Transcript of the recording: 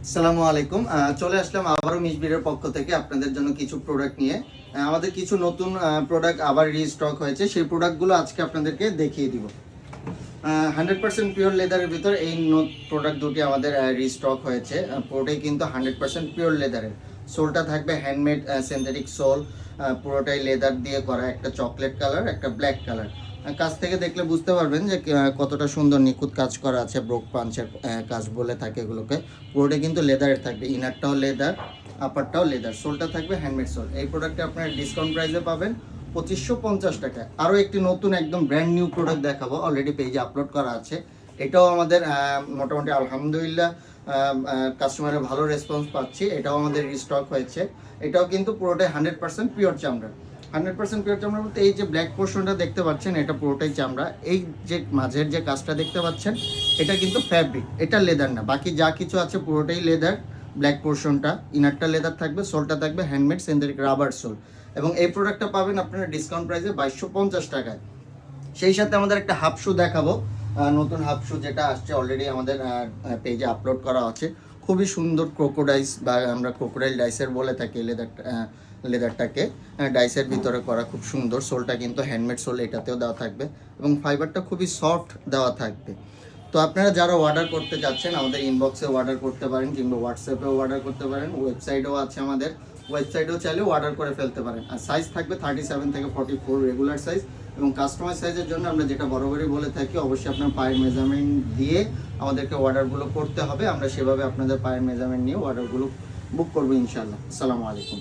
আসসালামু আলাইকুম। চলে আসলাম আবারও মিশবিরের পক্ষ থেকে আপনাদের জন্য কিছু প্রোডাক্ট নিয়ে। আমাদের কিছু নতুন প্রোডাক্ট আবার রিস্টক হয়েছে, সেই প্রোডাক্টগুলো আজকে আপনাদেরকে দেখিয়ে দিব। 100% পিওর লেদারের ভিতর এই প্রোডাক্ট দুটি আমাদের রিস্টক হয়েছে। পুরোটাই কিন্তু 100% পিওর লেদারের। সোলটা থাকবে হ্যান্ডমেড সিনথেটিক সোল, পুরোটাই লেদার দিয়ে করা, একটা চকলেট কালার একটা ব্ল্যাক কালার। কাছ থেকে দেখলে বুঝতে পারবেন যে কতটা সুন্দর নিখুঁত কাজ করা আছে। ব্রোক পাঞ্চের কাজ বলে থাকে এগুলোকে। পুরোটাই কিন্তু লেদারের থাকবে, ইনারটাও লেদার, আপারটাও লেদার, সোলটা থাকবে হ্যান্ডমেড সোল। এই প্রোডাক্টটা আপনারা ডিসকাউন্ট প্রাইসে পাবেন 2550 টাকায়। আরও একটি নতুন একদম ব্র্যান্ড নিউ প্রোডাক্ট দেখাবো, অলরেডি পেজে আপলোড করা আছে। এটাও আমাদের মোটামুটি আলহামদুলিল্লাহ কাস্টমারের ভালো রেসপন্স পাচ্ছি। এটাও আমাদের রিস্টক হয়েছে। এটাও কিন্তু পুরোটাই 100% পিওর চামড়া। 100% পিওর চামড়া বলতে এই যে ব্ল্যাক পোর্শনটা দেখতে পাচ্ছেন, এটা পুরোটাই চামড়া। এই যে মাঝের যে কাজটা দেখতে পাচ্ছেন, এটা কিন্তু ফ্যাব্রিক, এটা লেদার না। বাকি যা কিছু আছে পুরোটাই লেদার। ব্ল্যাক পোর্শনটা, ইনারটা লেদার থাকবে, সোলটা থাকবে হ্যান্ডমেড সিনথেটিক রাবার সোল। এবং এই প্রোডাক্টটা পাবেন আপনারা ডিসকাউন্ট প্রাইসে 2250 টাকায়। সেই সাথে আমাদের একটা হাফ শু দেখাবো, নতুন হাফ শু যেটা আসছে, অলরেডি আমাদের পেজে আপলোড করা আছে। খুবই সুন্দর ক্রোকোডাইস, বা আমরা ক্রোকোডাইল ডাইসের বলে থাকি লেদারটাকে। ডাইসের ভিতরে করা, খুব সুন্দর। সোলটা কিন্তু হ্যান্ডমেড সোল, এটাতেও দেওয়া থাকবে এবং ফাইবারটা খুবই সফট দেওয়া থাকবে। তো আপনারা যারা অর্ডার করতে যাচ্ছেন আমাদের ইনবক্সে অর্ডার করতে পারেন, কিংবা হোয়াটসঅ্যাপেও অর্ডার করতে পারেন, ওয়েবসাইটও আছে আমাদের, ওয়েবসাইটেও চাইলেও অর্ডার করে ফেলতে পারেন। আর সাইজ থাকবে 37 থেকে 44 রেগুলার সাইজ। এবং কাস্টমার সাইজের জন্য আমরা যেটা বরাবরই বলে থাকি, অবশ্যই আপনার পায়ের মেজারমেন্ট দিয়ে আমাদেরকে অর্ডারগুলো করতে হবে। আমরা সেভাবে আপনাদের পায়ের মেজারমেন্ট নিয়ে অর্ডারগুলো বুক করবো ইনশাআল্লাহ। আসসালামু আলাইকুম।